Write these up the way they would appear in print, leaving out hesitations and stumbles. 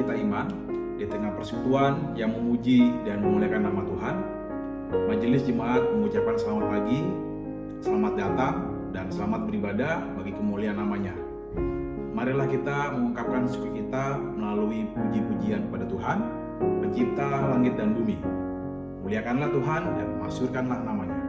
Sukacita Iman di tengah persekutuan yang memuji dan memuliakan nama Tuhan. Majelis Jemaat mengucapkan selamat pagi, selamat datang, dan selamat beribadah bagi kemuliaan namanya. Marilah kita mengungkapkan syukur kita melalui puji-pujian kepada Tuhan, pencipta langit dan bumi. Muliakanlah Tuhan dan masyhurkanlah namanya.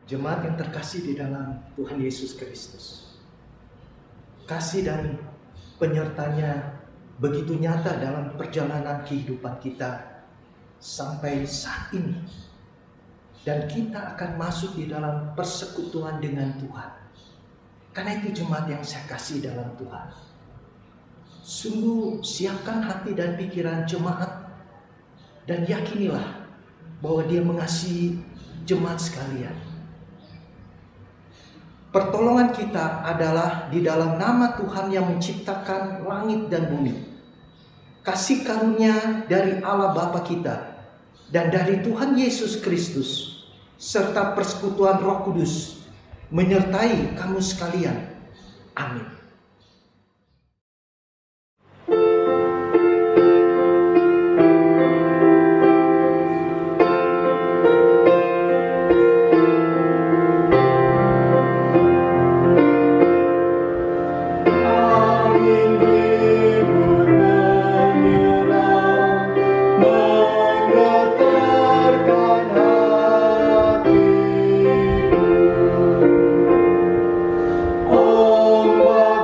Jemaat yang terkasih di dalam Tuhan Yesus Kristus, kasih dan penyertanya begitu nyata dalam perjalanan kehidupan kita sampai saat ini. Dan kita akan masuk di dalam persekutuan dengan Tuhan. Karena itu jemaat yang saya kasih dalam Tuhan, sungguh siapkan hati dan pikiran jemaat dan yakinilah bahwa Dia mengasihi jemaat sekalian. Pertolongan kita adalah di dalam nama Tuhan yang menciptakan langit dan bumi. Kasih karunia dari Allah Bapa kita dan dari Tuhan Yesus Kristus serta persekutuan Roh Kudus menyertai kamu sekalian. Amin. Oh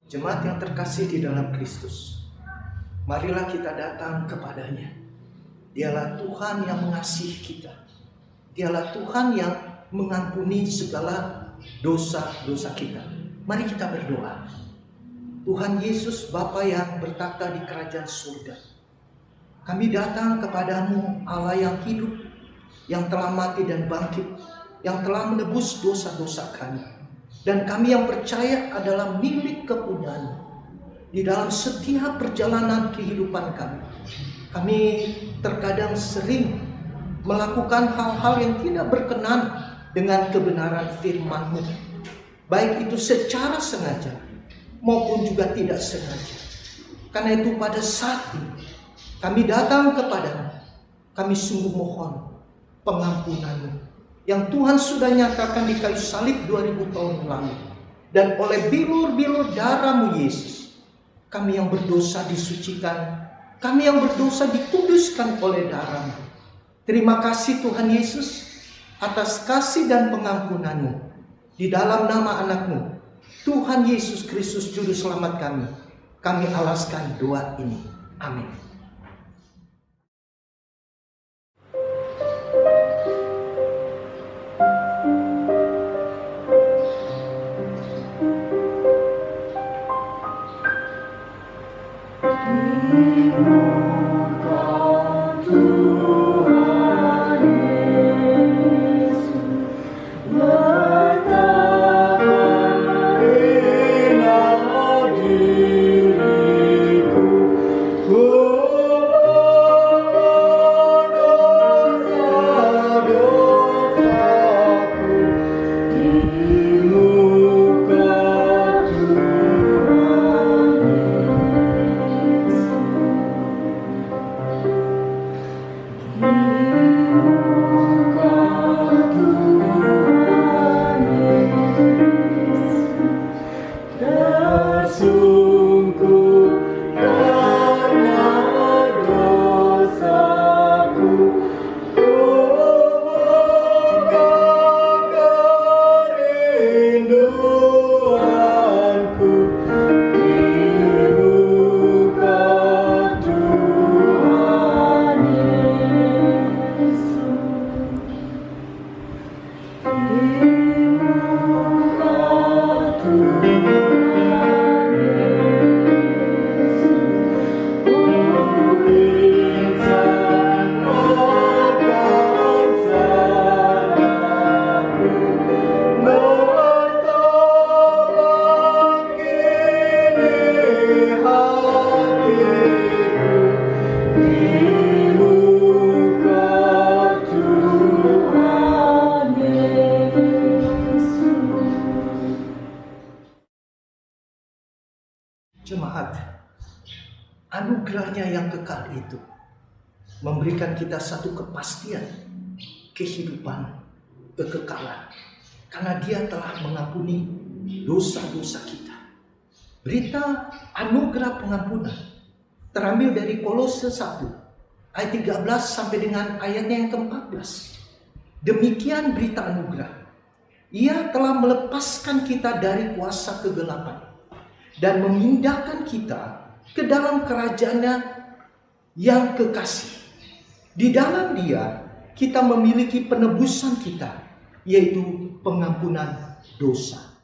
Jemaat yang terkasih di dalam Kristus, marilah kita datang kepadanya. Dialah Tuhan yang mengasihi kita. Dialah Tuhan yang mengampuni segala dosa-dosa kita. Mari kita berdoa. Tuhan Yesus, Bapa yang bertata di kerajaan surga, kami datang kepadamu, Allah yang hidup, yang telah mati dan bangkit, yang telah menebus dosa-dosa kami. Dan kami yang percaya adalah milik kepunyaan di dalam setiap perjalanan kehidupan kami. Kami terkadang sering melakukan hal-hal yang tidak berkenan dengan kebenaran firman-Mu, baik itu secara sengaja maupun juga tidak sengaja. Karena itu pada saat ini kami datang kepadamu, kami sungguh mohon pengampunan-Mu yang Tuhan sudah nyatakan di kayu salib 2000 tahun lalu. Dan oleh bilur-bilur darah-Mu Yesus, kami yang berdosa disucikan, kami yang berdosa dikuduskan oleh darah-Mu. Terima kasih Tuhan Yesus atas kasih dan pengampunan-Mu. Di dalam nama anak-Mu, Tuhan Yesus Kristus Juru Selamat kami alaskan doa ini. Amin. Jemaat, anugerahnya yang kekal itu memberikan kita satu kepastian kehidupan, kekekalan, karena Dia telah mengampuni dosa-dosa kita. Berita anugerah pengampunan terambil dari Kolose 1 ayat 13 sampai dengan ayatnya yang ke-14. Demikian berita anugerah. Ia telah melepaskan kita dari kuasa kegelapan dan memindahkan kita ke dalam kerajaannya yang kekasih. Di dalam Dia kita memiliki penebusan kita, yaitu pengampunan dosa.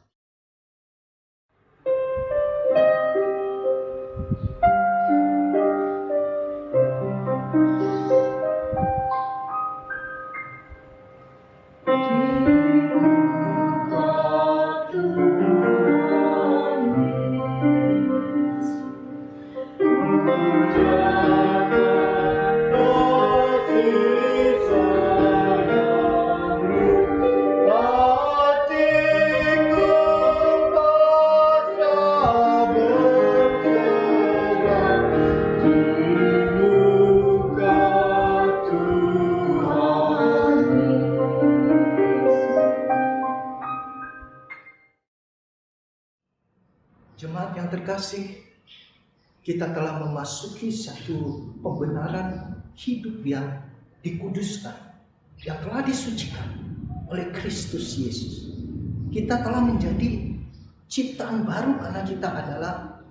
Jemaat yang terkasih, kita telah memasuki satu pembenaran hidup yang dikuduskan, yang telah disucikan oleh Kristus Yesus. Kita telah menjadi ciptaan baru karena kita adalah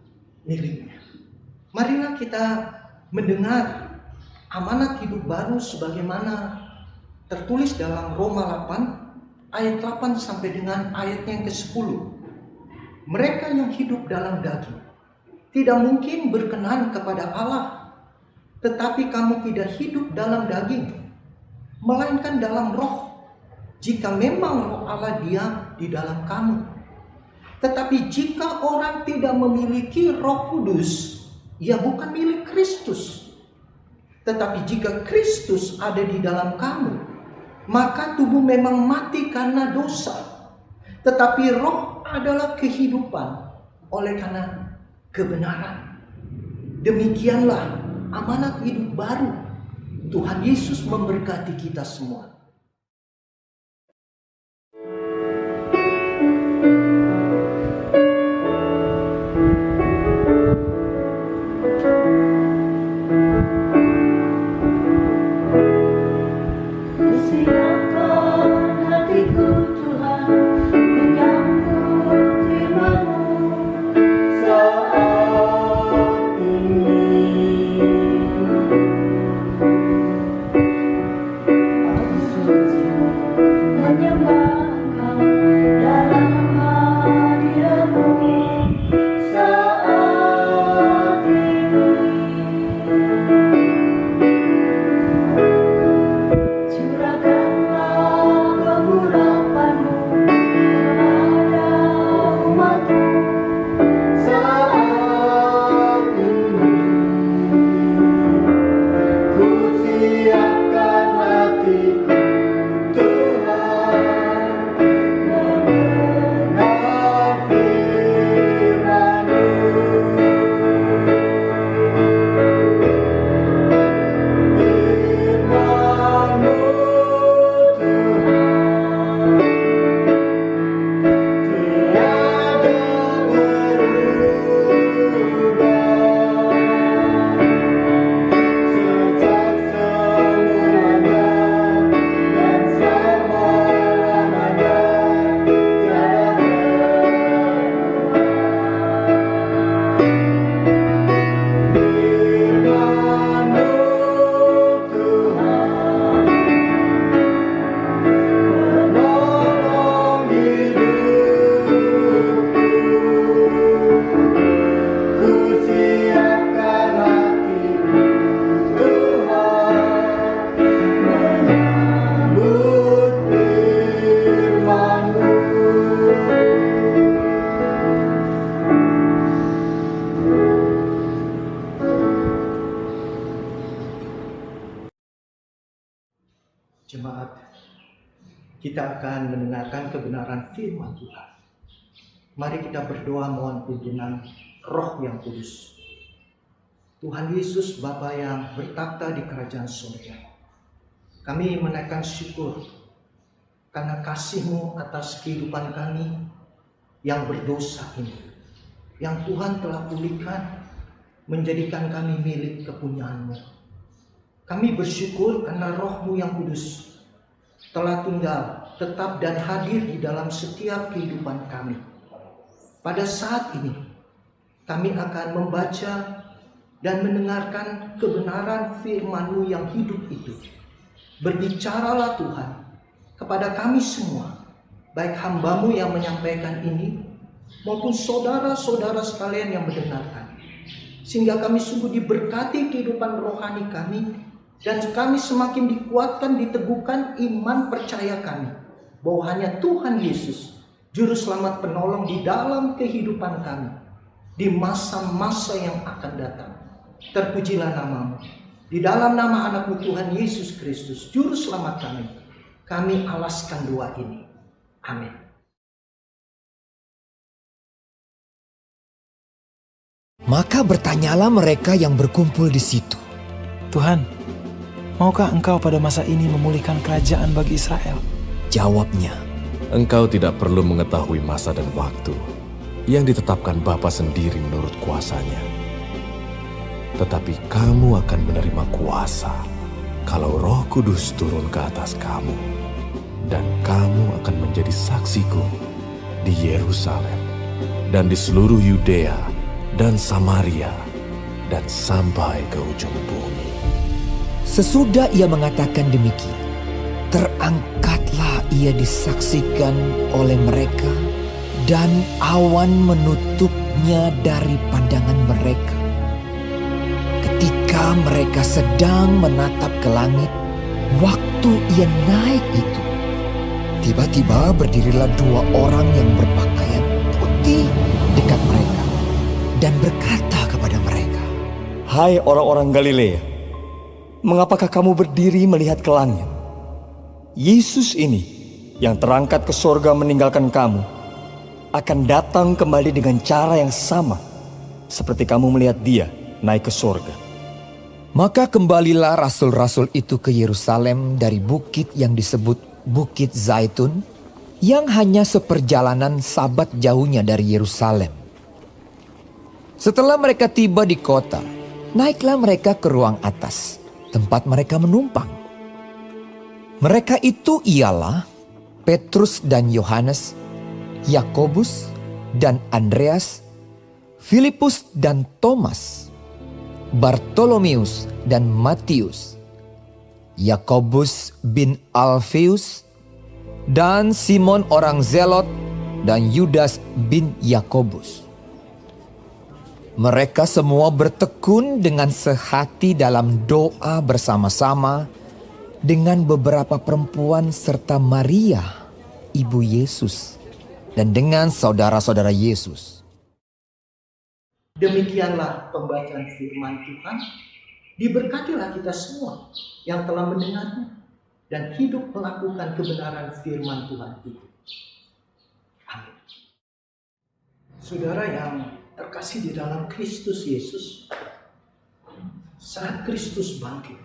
miliknya. Marilah kita mendengar amanat hidup baru sebagaimana tertulis dalam Roma 8 ayat 8 sampai dengan ayatnya yang ke-10. Mereka yang hidup dalam daging tidak mungkin berkenan kepada Allah, tetapi kamu tidak hidup dalam daging, melainkan dalam roh, jika memang roh Allah diam di dalam kamu. Tetapi jika orang tidak memiliki Roh Kudus, ia bukan milik Kristus. Tetapi jika Kristus ada di dalam kamu, maka tubuh memang mati karena dosa, tetapi roh adalah kehidupan oleh karena kebenaran. Demikianlah amanat hidup baru. Tuhan Yesus memberkati kita semua. Jemaat, kita akan mendengarkan kebenaran firman Tuhan. Mari kita berdoa mohon pimpinan Roh yang Kudus. Tuhan Yesus Bapa yang bertakhta di kerajaan surga, kami menaikkan syukur karena kasih-Mu atas kehidupan kami yang berdosa ini, yang Tuhan telah pulihkan menjadikan kami milik kepunyaan-Mu. Kami bersyukur karena Roh-Mu yang kudus telah tinggal, tetap dan hadir di dalam setiap kehidupan kami. Pada saat ini, kami akan membaca dan mendengarkan kebenaran firman-Mu yang hidup itu. Berbicaralah Tuhan kepada kami semua, baik hamba-Mu yang menyampaikan ini, maupun saudara-saudara sekalian yang mendengarkan. Sehingga kami sungguh diberkati kehidupan rohani kami, dan kami semakin dikuatkan, diteguhkan iman percaya kami bahwa hanya Tuhan Yesus, Juru Selamat Penolong di dalam kehidupan kami di masa-masa yang akan datang. Terpujilah nama-Mu. Di dalam nama anak-Mu Tuhan Yesus Kristus, Juru Selamat kami alaskan doa ini. Amin. Maka bertanyalah mereka yang berkumpul di situ. Tuhan, maukah Engkau pada masa ini memulihkan kerajaan bagi Israel? Jawabnya, Engkau tidak perlu mengetahui masa dan waktu yang ditetapkan Bapa sendiri menurut kuasanya. Tetapi kamu akan menerima kuasa kalau Roh Kudus turun ke atas kamu. Dan kamu akan menjadi saksiku di Yerusalem, dan di seluruh Yudea dan Samaria, dan sampai ke ujung bumi. Sesudah ia mengatakan demikian, terangkatlah ia disaksikan oleh mereka, dan awan menutupnya dari pandangan mereka. Ketika mereka sedang menatap ke langit, waktu ia naik itu, tiba-tiba berdirilah 2 orang yang berpakaian putih dekat mereka, dan berkata kepada mereka, "Hai orang-orang Galilea, mengapakah kamu berdiri melihat ke langit? Yesus ini yang terangkat ke sorga meninggalkan kamu, akan datang kembali dengan cara yang sama seperti kamu melihat dia naik ke sorga." Maka kembalilah rasul-rasul itu ke Yerusalem dari bukit yang disebut Bukit Zaitun, yang hanya seperjalanan sabat jauhnya dari Yerusalem. Setelah mereka tiba di kota, naiklah mereka ke ruang atas, tempat mereka menumpang. Mereka itu ialah Petrus dan Yohanes, Yakobus dan Andreas, Filipus dan Thomas, Bartolomeus dan Matius, Yakobus bin Alfeus, dan Simon orang Zelot, dan Yudas bin Yakobus. Mereka semua bertekun dengan sehati dalam doa bersama-sama dengan beberapa perempuan serta Maria, ibu Yesus, dan dengan saudara-saudara Yesus. Demikianlah pembacaan firman Tuhan. Diberkatilah kita semua yang telah mendengarnya dan hidup melakukan kebenaran firman Tuhan itu. Amin. Saudara yang terkasih di dalam Kristus Yesus, saat Kristus bangkit,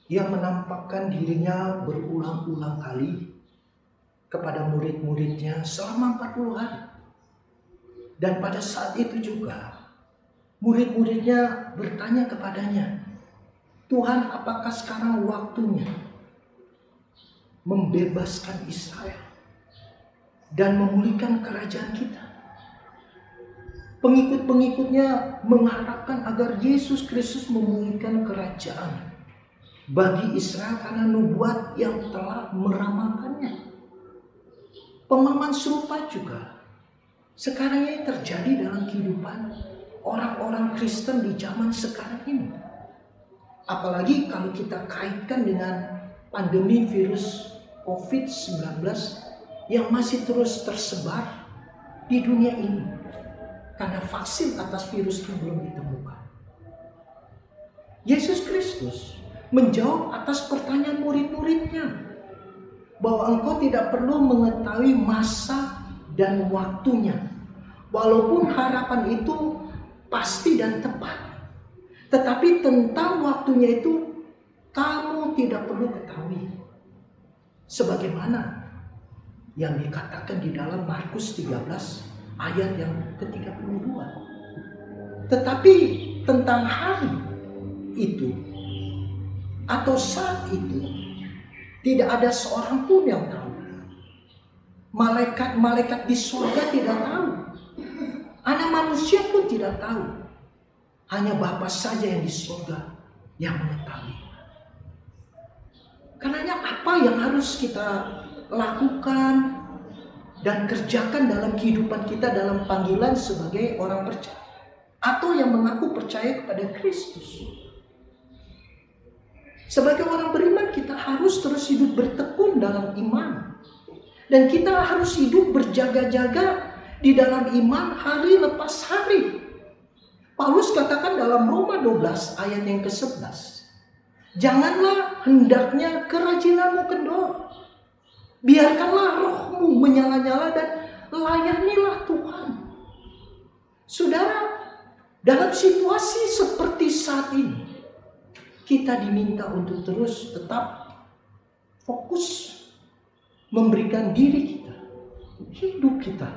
Ia menampakkan dirinya berulang-ulang kali kepada murid-muridnya selama 40 hari. Dan pada saat itu juga murid-muridnya bertanya kepadanya, "Tuhan, apakah sekarang waktunya membebaskan Israel dan memulihkan kerajaan kita?" Pengikut-pengikutnya mengharapkan agar Yesus Kristus memulihkan kerajaan bagi Israel karena nubuat yang telah meramalkannya. Pemahaman serupa juga sekarang ini terjadi dalam kehidupan orang-orang Kristen di zaman sekarang ini. Apalagi kalau kita kaitkan dengan pandemi virus COVID-19 yang masih terus tersebar di dunia ini. Karena vaksin atas virus itu belum ditemukan. Yesus Kristus menjawab atas pertanyaan murid-muridnya bahwa engkau tidak perlu mengetahui masa dan waktunya. Walaupun harapan itu pasti dan tepat. Tetapi tentang waktunya itu kamu tidak perlu ketahui. Sebagaimana yang dikatakan di dalam Markus 13 ayat yang ke-32. Tetapi tentang hari itu atau saat itu tidak ada seorang pun yang tahu. Malaikat-malaikat di surga tidak tahu. Anak manusia pun tidak tahu. Hanya Bapa saja yang di surga yang mengetahui. Karenanya apa yang harus kita lakukan dan kerjakan dalam kehidupan kita dalam panggilan sebagai orang percaya atau yang mengaku percaya kepada Kristus? Sebagai orang beriman kita harus terus hidup bertekun dalam iman. Dan kita harus hidup berjaga-jaga di dalam iman hari lepas hari. Paulus katakan dalam Roma 12 ayat yang ke-11. Janganlah hendaknya kerajinanmu kendor. Biarkanlah rohmu menyala-nyala dan layanilah Tuhan. Saudara, dalam situasi seperti saat ini, kita diminta untuk terus tetap fokus memberikan diri kita, hidup kita,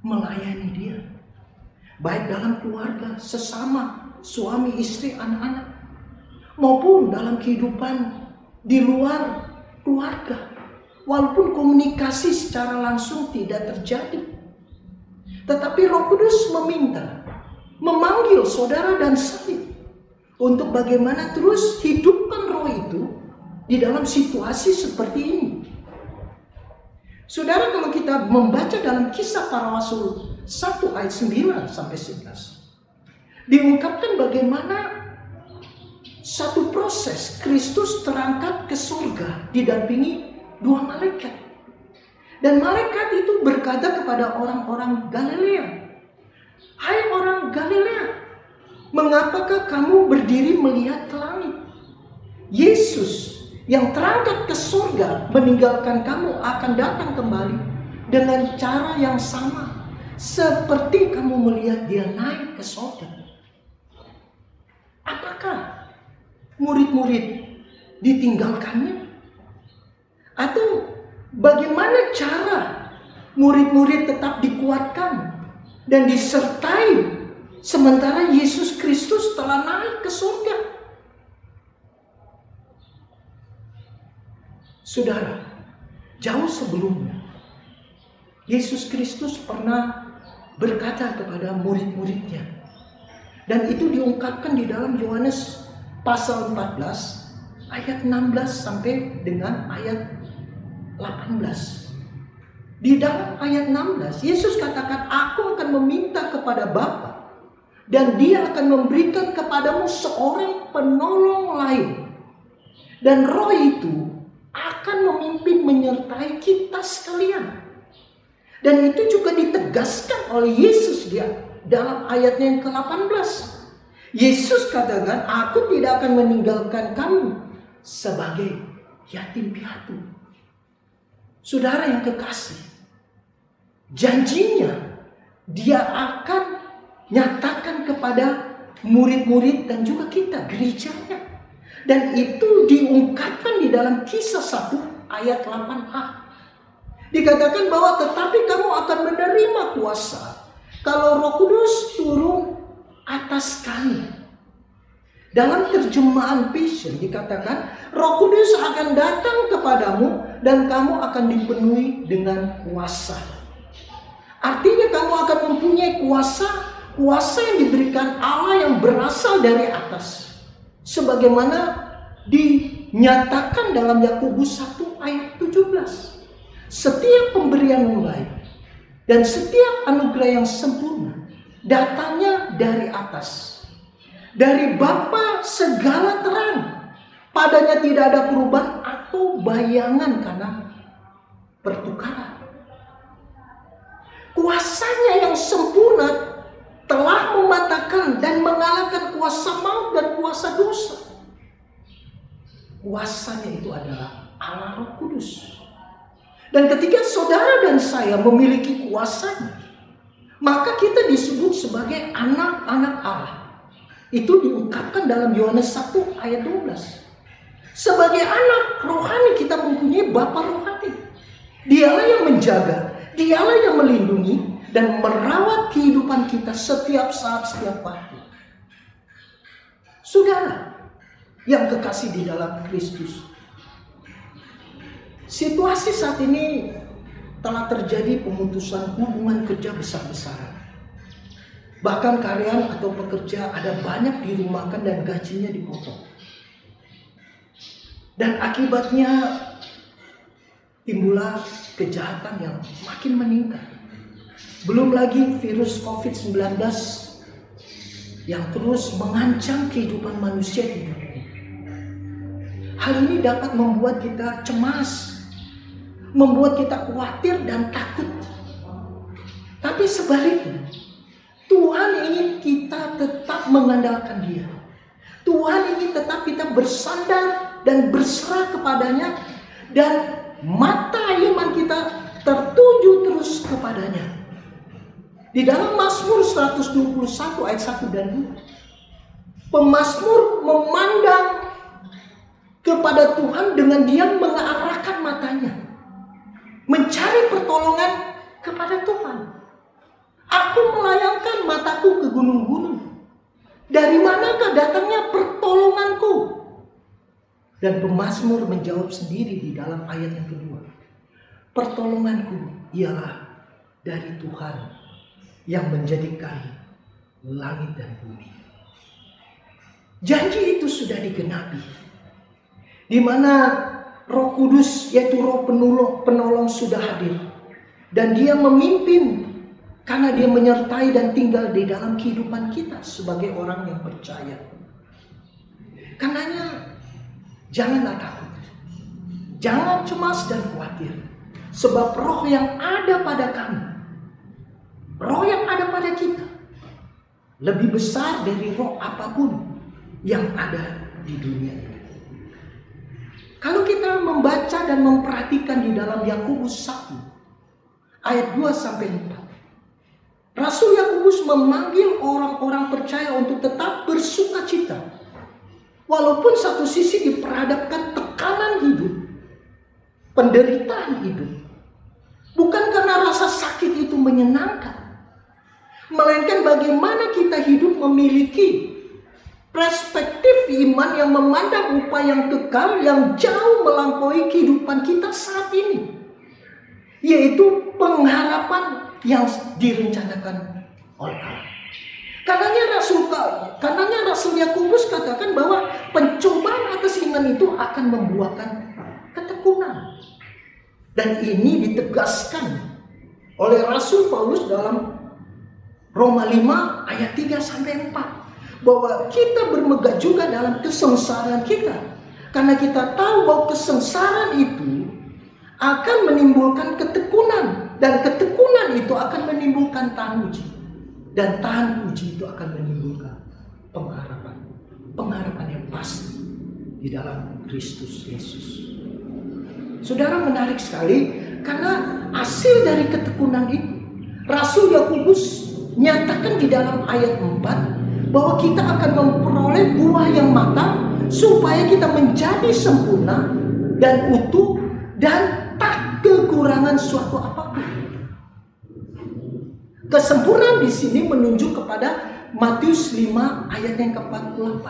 melayani Dia. Baik dalam keluarga, sesama, suami, istri, anak-anak, maupun dalam kehidupan di luar keluarga. Walaupun komunikasi secara langsung tidak terjadi. Tetapi Roh Kudus memanggil saudara dan saya untuk bagaimana terus hidupkan roh itu di dalam situasi seperti ini. Saudara, kalau kita membaca dalam Kisah Para Rasul 1 ayat 9 sampai 11, diungkapkan bagaimana satu proses Kristus terangkat ke surga didampingi 2 malaikat. Dan malaikat itu berkata kepada orang-orang Galilea, "Hai orang Galilea, mengapakah kamu berdiri melihat ke langit? Yesus yang terangkat ke surga meninggalkan kamu akan datang kembali dengan cara yang sama seperti kamu melihat dia naik ke surga." Apakah murid-murid ditinggalkannya? Atau bagaimana cara murid-murid tetap dikuatkan dan disertai sementara Yesus Kristus telah naik ke surga? Saudara, jauh sebelumnya Yesus Kristus pernah berkata kepada murid-muridnya, dan itu diungkapkan di dalam Yohanes pasal 14 ayat 16 sampai dengan ayat 18. Di dalam ayat 16 Yesus katakan, "Aku akan meminta kepada Bapa dan Dia akan memberikan kepadamu seorang penolong lain, dan Roh itu akan memimpin menyertai kita sekalian." Dan itu juga ditegaskan oleh Yesus dia dalam ayatnya yang ke-18. Yesus katakan, "Aku tidak akan meninggalkan kamu sebagai yatim piatu." Saudara yang kekasih, janjinya dia akan nyatakan kepada murid-murid dan juga kita, gerejanya. Dan itu diungkapkan di dalam Kisah 1 ayat 8a. Dikatakan bahwa tetapi kamu akan menerima kuasa kalau Roh Kudus turun atas kami. Dalam terjemahan Passion dikatakan, Roh Kudus akan datang kepadamu dan kamu akan dipenuhi dengan kuasa. Artinya kamu akan mempunyai kuasa yang diberikan Allah yang berasal dari atas. Sebagaimana dinyatakan dalam Yakobus 1 ayat 17. Setiap pemberian yang baik dan setiap anugerah yang sempurna datangnya dari atas, dari Bapa segala terang. Padanya tidak ada perubahan atau bayangan karena pertukaran. Kuasanya yang sempurna telah mematahkan dan mengalahkan kuasa maut dan kuasa dosa. Kuasanya itu adalah Allah Roh Kudus. Dan ketika saudara dan saya memiliki kuasanya, maka kita disebut sebagai anak-anak Allah. Itu diungkapkan dalam Yohanes 1 ayat 12. Sebagai anak rohani kita mempunyai Bapa rohani. Dialah yang menjaga, dialah yang melindungi dan merawat kehidupan kita setiap saat, setiap waktu. Saudara yang kekasih di dalam Kristus, situasi saat ini telah terjadi pemutusan hubungan kerja besar-besaran. Bahkan karyawan atau pekerja ada banyak dirumahkan dan gajinya dipotong. Dan akibatnya timbullah kejahatan yang makin meningkat. Belum lagi virus COVID-19 yang terus mengancam kehidupan manusia di dunia. Hal ini dapat membuat kita cemas, membuat kita khawatir dan takut. Tapi sebaliknya, Tuhan ingin kita tetap mengandalkan Dia. Tuhan ingin tetap kita bersandar dan berserah kepadanya, dan mata iman kita tertuju terus kepadanya. Di dalam Mazmur 121 ayat 1 dan 2, pemazmur memandang kepada Tuhan dengan dia mengarahkan matanya, mencari pertolongan kepada Tuhan. Aku melayangkan mataku ke gunung-gunung. Dari manakah datangnya pertolonganku? Dan pemazmur menjawab sendiri di dalam ayat yang kedua. Pertolonganku ialah dari Tuhan yang menjadikan langit dan bumi. Janji itu sudah digenapi, di mana Roh Kudus yaitu Roh penolong sudah hadir, dan Dia memimpin karena Dia menyertai dan tinggal di dalam kehidupan kita sebagai orang yang percaya. Karenanya janganlah takut, jangan cemas dan khawatir, sebab Roh yang ada pada kamu, Roh yang ada pada kita, lebih besar dari roh apapun yang ada di dunia ini. Kalau kita membaca dan memperhatikan di dalam Yakobus 1 ayat 2-4, Rasul Yakobus memanggil orang-orang percaya untuk tetap bersukacita, walaupun satu sisi diperhadapkan tekanan hidup, penderitaan hidup. Bukan karena rasa sakit itu menyenangkan, melainkan bagaimana kita hidup memiliki perspektif iman yang memandang upaya yang kekal yang jauh melampaui kehidupan kita saat ini, yaitu pengharapan yang direncanakan oleh Allah. Karenanya Rasul Yakobus katakan bahwa pencobaan atas iman itu akan membuahkan ketekunan. Dan ini ditegaskan oleh Rasul Paulus dalam Roma 5 ayat 3-4. Bahwa kita bermegah juga dalam kesengsaraan kita. Karena kita tahu bahwa kesengsaraan itu akan menimbulkan ketekunan. Dan ketekunan itu akan menimbulkan tahan uji. Dan tahan uji itu akan menimbulkan pengharapan. Pengharapan yang pasti di dalam Kristus Yesus. Saudara, menarik sekali karena hasil dari ketekunan itu Rasul Yakobus nyatakan di dalam ayat 4 bahwa kita akan memperoleh buah yang matang supaya kita menjadi sempurna dan utuh dan tak kekurangan suatu apapun. Kesempurnaan di sini menunjuk kepada Matius 5 ayat yang ke-48,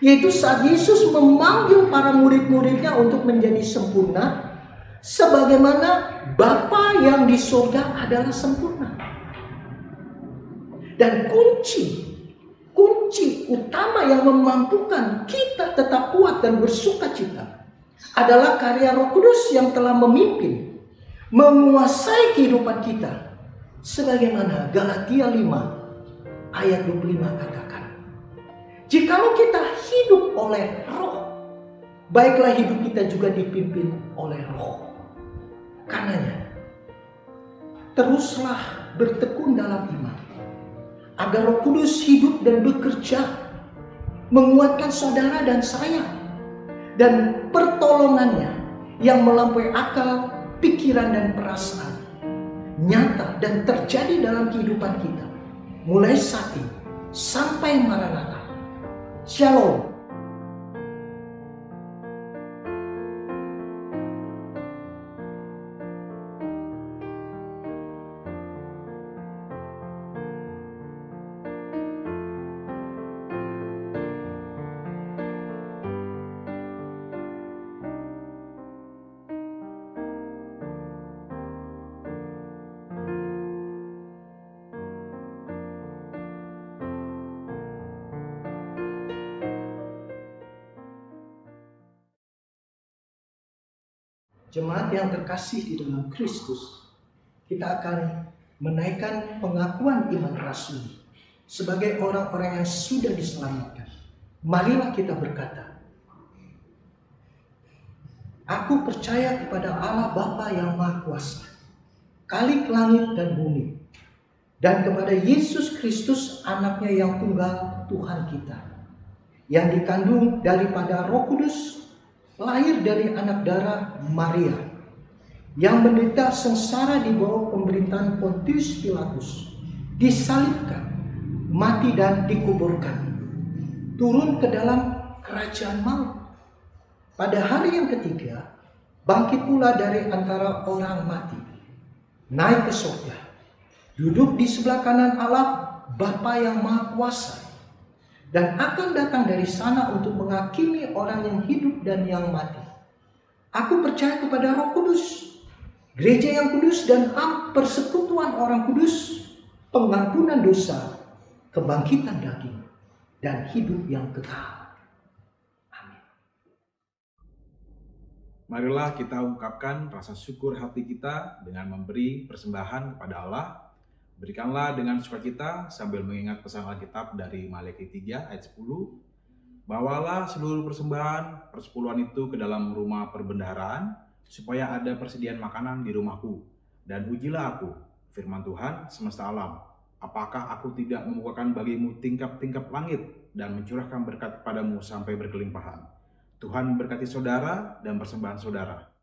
yaitu saat Yesus memanggil para murid-muridnya untuk menjadi sempurna sebagaimana Bapa yang di surga adalah sempurna. Dan kunci utama yang memampukan kita tetap kuat dan bersukacita adalah karya Roh Kudus yang telah memimpin, menguasai kehidupan kita. Sebagaimana Galatia 5 ayat 25 katakan, jikalau kita hidup oleh Roh, baiklah hidup kita juga dipimpin oleh Roh. Karenanya, teruslah bertekun dalam iman, agar Roh Kudus hidup dan bekerja, menguatkan saudara dan saya, dan pertolongannya yang melampaui akal, pikiran, dan perasaan nyata dan terjadi dalam kehidupan kita, mulai saat ini sampai Maranatha. Shalom. Jemaat yang terkasih di dalam Kristus, kita akan menaikkan pengakuan iman rasuli sebagai orang-orang yang sudah diselamatkan. Marilah kita berkata, aku percaya kepada Allah Bapa yang Maha Kuasa, Khalik langit dan bumi, dan kepada Yesus Kristus anaknya yang tunggal Tuhan kita, yang dikandung daripada Roh Kudus, lahir dari anak darah Maria, yang menderita sengsara di bawah pemerintahan Pontius Pilatus, disalibkan, mati dan dikuburkan, turun ke dalam kerajaan maut. Pada hari yang ketiga, bangkit pula dari antara orang mati, naik ke surga, duduk di sebelah kanan Allah Bapa yang Maha Kuasa, dan akan datang dari sana untuk menghakimi orang yang hidup dan yang mati. Aku percaya kepada Roh Kudus, gereja yang kudus dan persekutuan orang kudus, pengampunan dosa, kebangkitan daging, dan hidup yang kekal. Amin. Marilah kita ungkapkan rasa syukur hati kita dengan memberi persembahan kepada Allah. Berikanlah dengan sukacita sambil mengingat pesan Alkitab dari Maliaki 3 ayat 10. Bawalah seluruh persembahan persepuluhan itu ke dalam rumah perbendaharaan, supaya ada persediaan makanan di rumahku. Dan ujilah aku, firman Tuhan semesta alam, apakah aku tidak membukakan bagimu tingkap-tingkap langit dan mencurahkan berkat padamu sampai berkelimpahan. Tuhan berkati saudara dan persembahan saudara.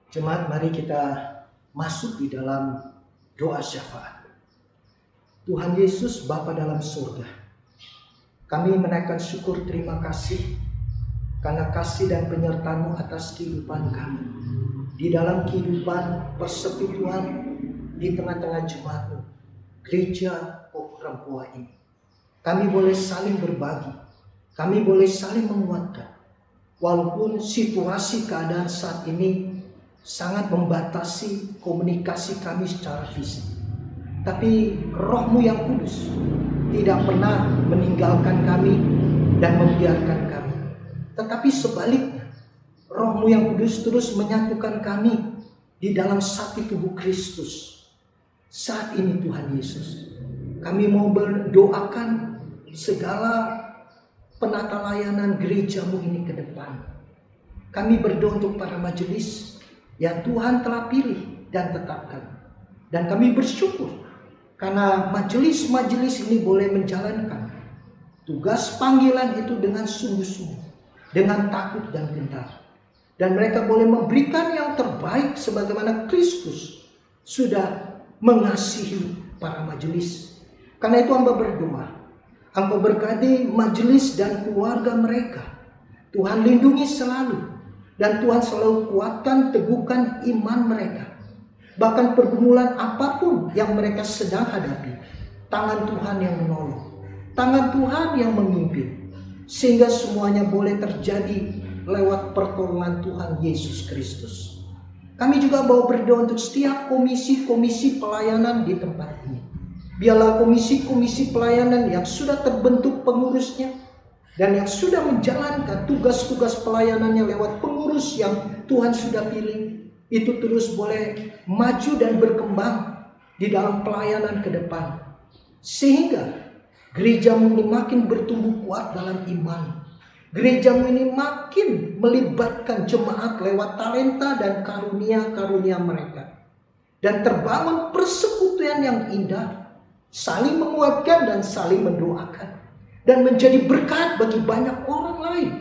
Jemaat, mari kita masuk di dalam doa syafaat. Tuhan Yesus, Bapa dalam surga, kami menaikkan syukur terima kasih karena kasih dan penyertaan-Mu atas kehidupan kami. Di dalam kehidupan persekutuan di tengah-tengah jemaat-Mu, gereja Pok Rempua ini. Kami boleh saling berbagi, kami boleh saling menguatkan. Walaupun situasi keadaan saat ini sangat membatasi komunikasi kami secara fisik, tapi Roh-Mu yang kudus tidak pernah meninggalkan kami dan membiarkan kami. Tetapi sebaliknya, Roh-Mu yang kudus terus menyatukan kami di dalam satu tubuh Kristus. Saat ini Tuhan Yesus, kami mau berdoakan segala penata layanan gereja-Mu ini ke depan. Kami berdoa untuk para majelis yang Tuhan telah pilih dan tetapkan. Dan kami bersyukur karena majelis-majelis ini boleh menjalankan tugas panggilan itu dengan sungguh-sungguh, dengan takut dan gentar. Dan mereka boleh memberikan yang terbaik sebagaimana Kristus sudah mengasihi para majelis. Karena itu hamba berdoa, Engkau berkati majelis dan keluarga mereka. Tuhan lindungi selalu. Dan Tuhan selalu kuatkan, teguhkan iman mereka. Bahkan pergumulan apapun yang mereka sedang hadapi, tangan Tuhan yang menolong, tangan Tuhan yang memimpin, sehingga semuanya boleh terjadi lewat pertolongan Tuhan Yesus Kristus. Kami juga mau berdoa untuk setiap komisi-komisi pelayanan di tempat ini. Biarlah komisi-komisi pelayanan yang sudah terbentuk pengurusnya, dan yang sudah menjalankan tugas-tugas pelayanannya lewat pengurus yang Tuhan sudah pilih, itu terus boleh maju dan berkembang di dalam pelayanan ke depan. Sehingga gereja-Mu ini makin bertumbuh kuat dalam iman. Gereja-Mu ini makin melibatkan jemaat lewat talenta dan karunia-karunia mereka. Dan terbangun persekutuan yang indah, saling menguatkan dan saling mendoakan. Dan menjadi berkat bagi banyak orang lain,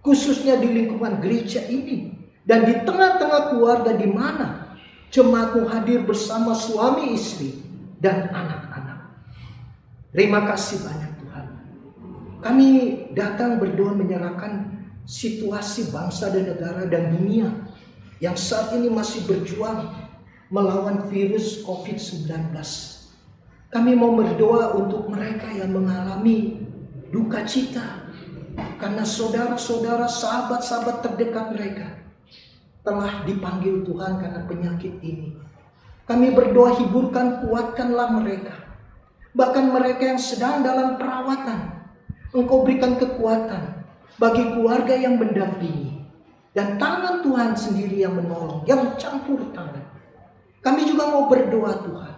khususnya di lingkungan gereja ini dan di tengah-tengah keluarga di mana jemaat-Mu hadir bersama suami istri dan anak-anak. Terima kasih banyak Tuhan. Kami datang berdoa menyerahkan situasi bangsa dan negara dan dunia yang saat ini masih berjuang melawan virus COVID-19. Kami mau berdoa untuk mereka yang mengalami duka cita karena saudara-saudara, sahabat-sahabat terdekat mereka telah dipanggil Tuhan karena penyakit ini. Kami berdoa, hiburkan, kuatkanlah mereka. Bahkan mereka yang sedang dalam perawatan, Engkau berikan kekuatan bagi keluarga yang mendampingi. Dan tangan Tuhan sendiri yang menolong, yang campur tangan. Kami juga mau berdoa Tuhan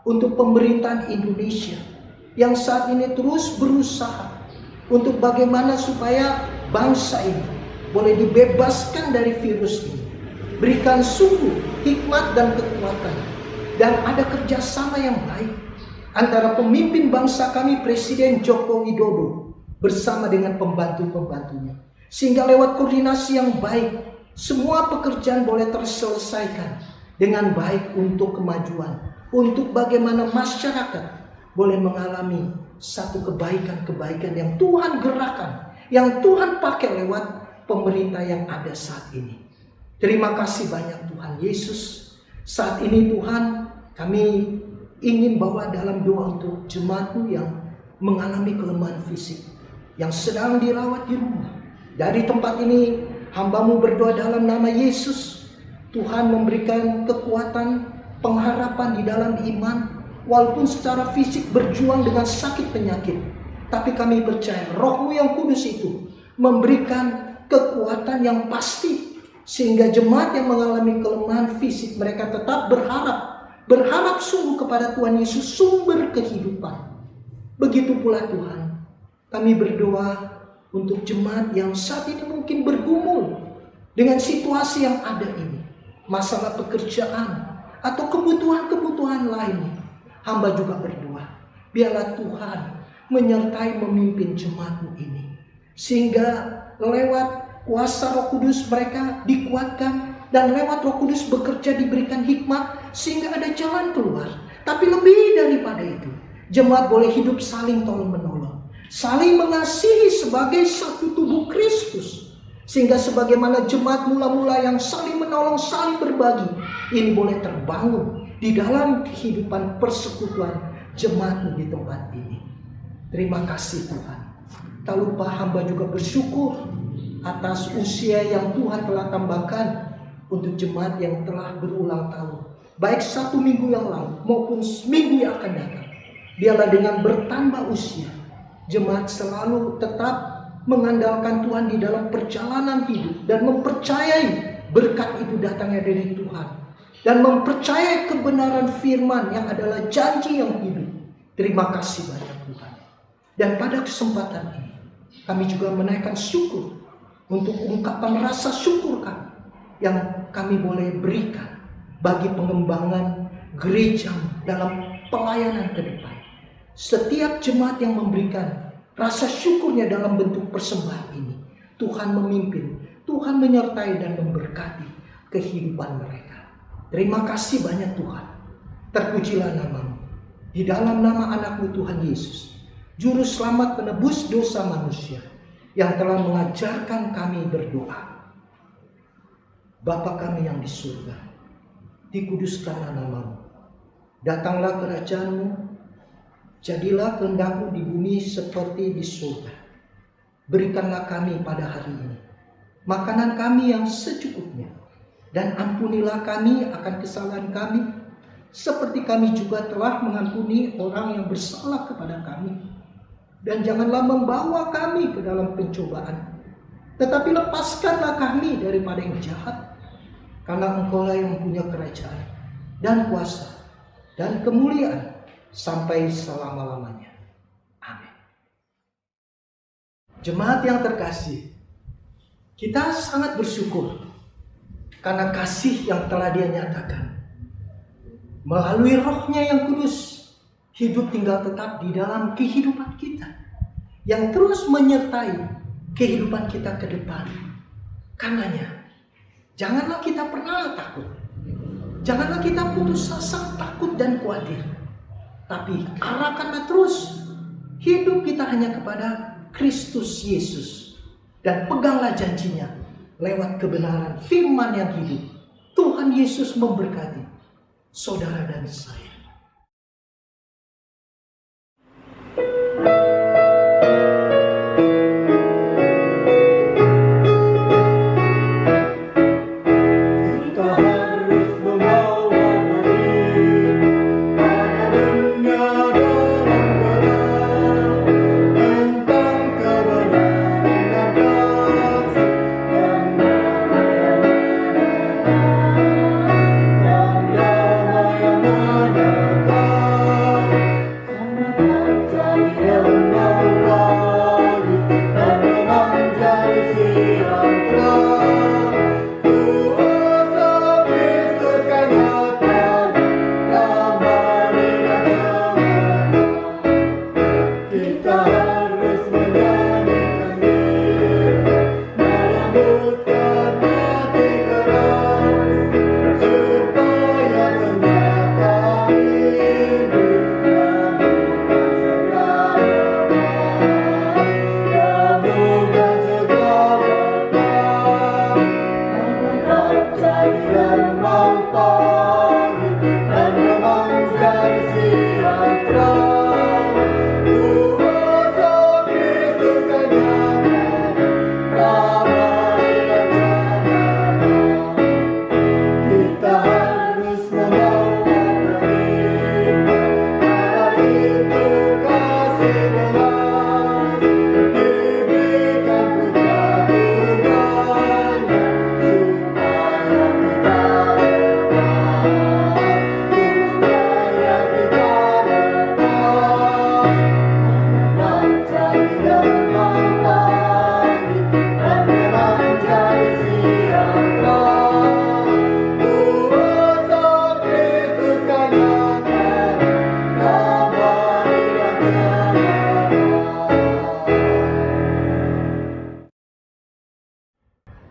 untuk pemerintahan Indonesia yang saat ini terus berusaha untuk bagaimana supaya bangsa ini boleh dibebaskan dari virus ini. Berikan sungguh hikmat dan kekuatan, dan ada kerjasama yang baik antara pemimpin bangsa kami, Presiden Joko Widodo, bersama dengan pembantu-pembantunya. Sehingga lewat koordinasi yang baik, semua pekerjaan boleh terselesaikan dengan baik untuk kemajuan. Untuk bagaimana masyarakat boleh mengalami satu kebaikan-kebaikan yang Tuhan gerakan, yang Tuhan pakai lewat pemerintah yang ada saat ini. Terima kasih banyak Tuhan Yesus. Saat ini Tuhan, kami ingin bawa dalam doa untuk jemaat-Mu yang mengalami kelemahan fisik, yang sedang dirawat di rumah. Dari tempat ini, hamba-Mu berdoa dalam nama Yesus. Tuhan memberikan kekuatan, pengharapan di dalam iman. Walaupun secara fisik berjuang dengan sakit penyakit, tapi kami percaya Roh-Mu yang kudus itu memberikan kekuatan yang pasti, sehingga jemaat yang mengalami kelemahan fisik mereka tetap berharap sungguh kepada Tuhan Yesus, sumber kehidupan. Begitu pula Tuhan, kami berdoa untuk jemaat yang saat ini mungkin bergumul dengan situasi yang ada ini, masalah pekerjaan atau kebutuhan-kebutuhan lainnya. Hamba juga berdoa, biarlah Tuhan menyertai memimpin jemaat-Mu ini, sehingga lewat kuasa Roh Kudus mereka dikuatkan, dan lewat Roh Kudus bekerja diberikan hikmat sehingga ada jalan keluar. Tapi lebih daripada itu, jemaat boleh hidup saling tolong menolong, saling mengasihi sebagai satu tubuh Kristus, sehingga sebagaimana jemaat mula-mula yang saling menolong, saling berbagi, ini boleh terbangun di dalam kehidupan persekutuan jemaat di tempat ini. Terima kasih Tuhan. Tak lupa hamba juga bersyukur atas usia yang Tuhan telah tambahkan untuk jemaat yang telah berulang tahun, baik 1 minggu yang lalu maupun seminggu yang akan datang. Biarlah dengan bertambah usia, jemaat selalu tetap mengandalkan Tuhan di dalam perjalanan hidup, dan mempercayai berkat itu datangnya dari Tuhan, dan mempercayai kebenaran firman yang adalah janji yang hidup. Terima kasih banyak Tuhan. Dan pada kesempatan ini kami juga menaikkan syukur untuk ungkapan rasa syukur kami yang kami boleh berikan bagi pengembangan gereja dalam pelayanan ke depan. Setiap jemaat yang memberikan rasa syukurnya dalam bentuk persembahan ini, Tuhan memimpin, Tuhan menyertai dan memberkati kehidupan mereka. Terima kasih banyak Tuhan. Terpujilah nama-Mu. Di dalam nama anak-Mu Tuhan Yesus, Juru Selamat penebus dosa manusia, yang telah mengajarkan kami berdoa. Bapa kami yang di surga, dikuduskanlah nama-Mu. Datanglah kerajaan-Mu, jadilah kehendak-Mu di bumi seperti di surga. Berikanlah kami pada hari ini makanan kami yang secukupnya, dan ampunilah kami akan kesalahan kami, seperti kami juga telah mengampuni orang yang bersalah kepada kami. Dan janganlah membawa kami ke dalam pencobaan, tetapi lepaskanlah kami daripada yang jahat. Karena Engkau-lah yang punya kerajaan dan kuasa dan kemuliaan sampai selama-lamanya. Amin. Jemaat yang terkasih, kita sangat bersyukur karena kasih yang telah Dia nyatakan. Melalui Roh-Nya yang kudus, hidup tinggal tetap di dalam kehidupan kita, yang terus menyertai kehidupan kita ke depan. Karenanya, janganlah kita pernah takut. Janganlah kita putus asa, takut dan khawatir. Tapi arahkanlah terus hidup kita hanya kepada Kristus Yesus. Dan peganglah janjinya lewat kebenaran firman yang hidup. Tuhan Yesus memberkati saudara dan saya.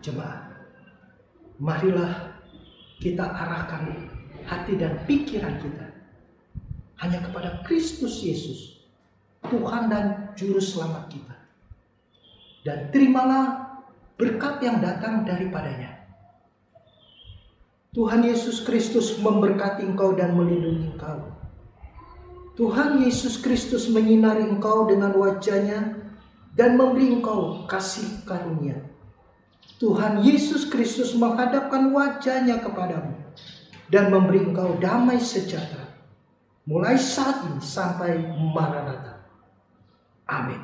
Jemaat, marilah kita arahkan hati dan pikiran kita hanya kepada Kristus Yesus, Tuhan dan Juru Selamat kita. Dan terimalah berkat yang datang daripadanya. Tuhan Yesus Kristus memberkati engkau dan melindungi engkau. Tuhan Yesus Kristus menyinari engkau dengan wajah-Nya dan memberi engkau kasih karunia. Tuhan Yesus Kristus menghadapkan wajah-Nya kepadamu dan memberi engkau damai sejahtera mulai saat ini sampai Maranatha. Amin.